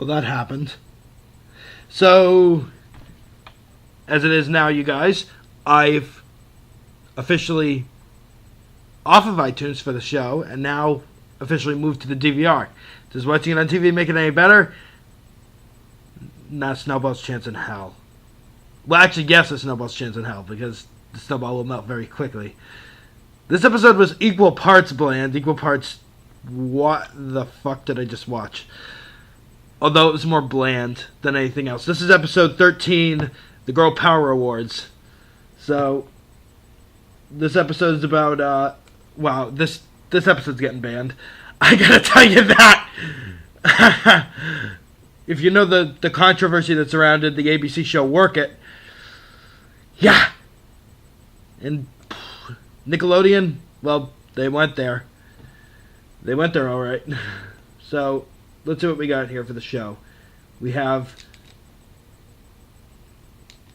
Well, that happened. So, as it is now, you guys, I've officially off of iTunes for the show, and now officially moved to the DVR. Does watching it on TV make it any better? Not a snowball's chance in hell. Well, actually, yes, a snowball's chance in hell, because the snowball will melt very quickly. This episode was equal parts bland, equal parts what the fuck did I just watch? Although it was more bland than anything else. This is episode 13, the Girl Power Awards. So, this episode is about, wow, this episode's getting banned. I gotta tell you that! If you know the controversy that surrounded the ABC show Work It, yeah! And Nickelodeon, well, they went there. They went there alright. So, let's see what we got here for the show. We have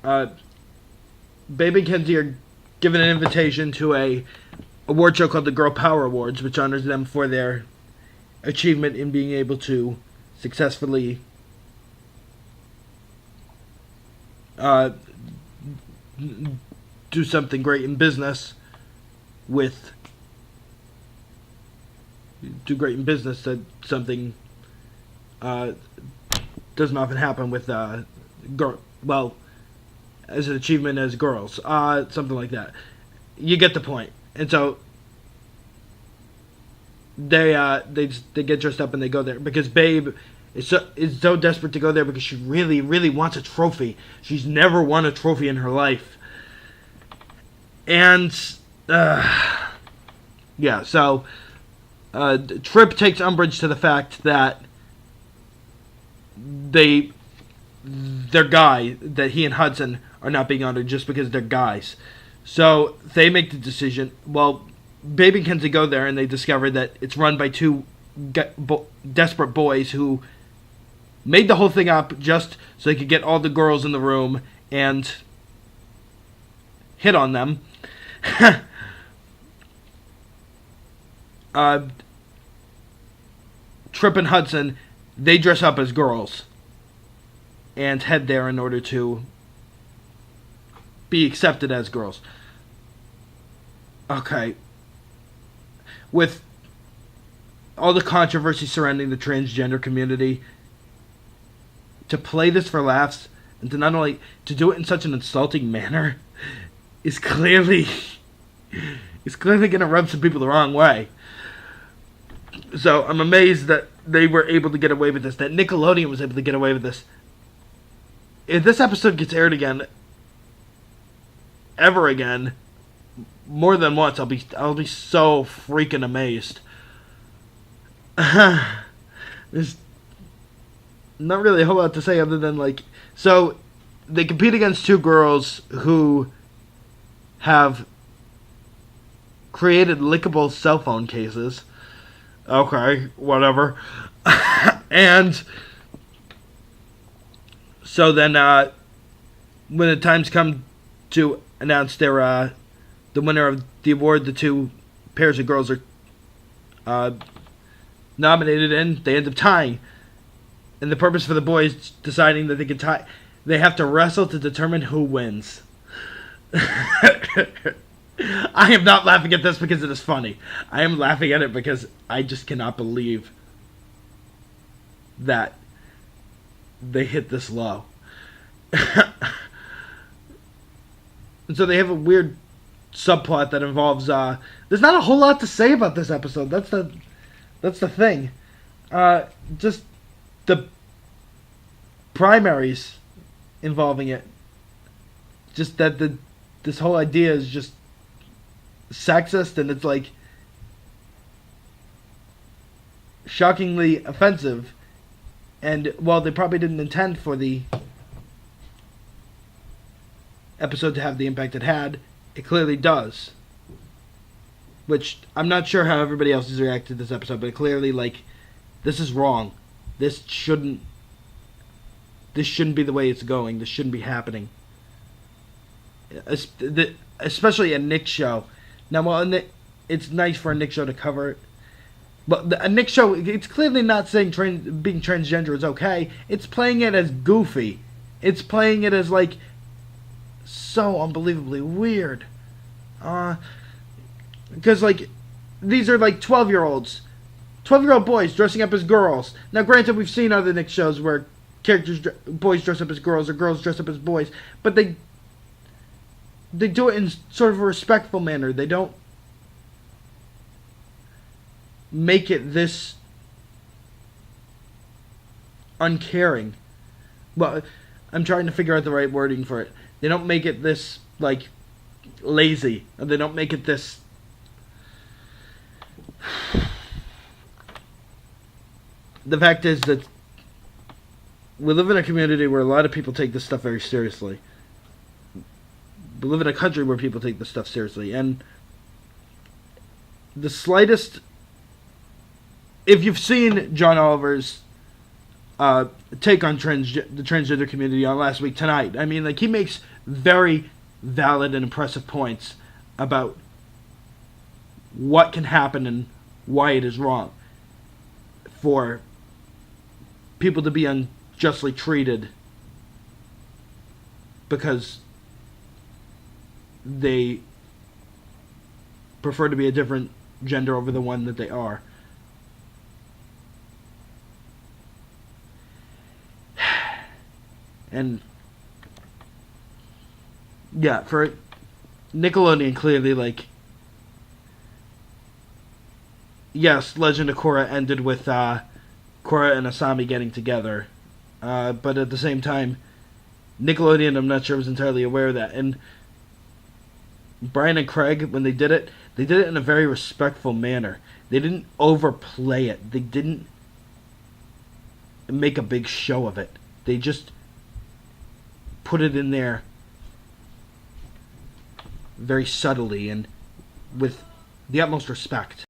Babe and Kenzie are given an invitation to a award show called the Girl Power Awards, which honors them for their achievement in being able to successfully do something great in business that something doesn't often happen with well, as an achievement as girls, something like that. You get the point. And so they get dressed up and they go there because Babe is so desperate to go there because she really, really wants a trophy. She's never won a trophy in her life. And yeah, so Tripp takes umbrage to the fact that they're guy, that he and Hudson are not being honored just because they're guys. So they make the decision. Well, Babe and Kenzie go there and they discover that it's run by two desperate boys who made the whole thing up just so they could get all the girls in the room and hit on them. Tripp and Hudson, they dress up as girls and head there in order to be accepted as girls. Okay. With all the controversy surrounding the transgender community, to play this for laughs and to not only to do it in such an insulting manner is clearly going to rub some people the wrong way. So I'm amazed that they were able to get away with this, that Nickelodeon was able to get away with this. If this episode gets aired again, ever again, more than once, I'll be so freaking amazed. There's not really a whole lot to say other than, like, so they compete against two girls who have created lickable cell phone cases. Okay, whatever. And so then when the times come to announce their the winner of the award, the two pairs of girls are nominated in, they end up tying. And the purpose for the boys deciding that they can tie, they have to wrestle to determine who wins. I am not laughing at this because it is funny. I am laughing at it because I just cannot believe that they hit this low. And so they have a weird subplot that involves there's not a whole lot to say about this episode. That's the thing. Just the primaries involving it. Just that this whole idea is just sexist, and it's like shockingly offensive. And while they probably didn't intend for the episode to have the impact it had, it clearly does. Which I'm not sure how everybody else has reacted to this episode, but clearly, like, this is wrong. This shouldn't be the way it's going. This shouldn't be happening. Especially a Nick show. Now, while it's nice for a Nick show to cover But a Nick show, it's clearly not saying being transgender is okay. It's playing it as goofy. It's playing it as, like, so unbelievably weird. Because, like, these are, like, 12-year-olds. 12-year-old boys dressing up as girls. Now, granted, we've seen other Nick shows where boys dress up as girls or girls dress up as boys. But they do it in sort of a respectful manner. They don't make it this uncaring. Well, I'm trying to figure out the right wording for it. They don't make it this, like, lazy. Or they don't make it this... The fact is that we live in a community where a lot of people take this stuff very seriously. We live in a country where people take this stuff seriously. And the slightest... If you've seen John Oliver's take on the transgender community on Last Week Tonight, I mean, like, he makes very valid and impressive points about what can happen and why it is wrong for people to be unjustly treated because they prefer to be a different gender over the one that they are. And yeah, for Nickelodeon, clearly, like, yes, Legend of Korra ended with Korra and Asami getting together, but at the same time, Nickelodeon, I'm not sure, was entirely aware of that. And Brian and Craig, when they did it in a very respectful manner. They didn't overplay it. They didn't make a big show of it. They just put it in there very subtly and with the utmost respect.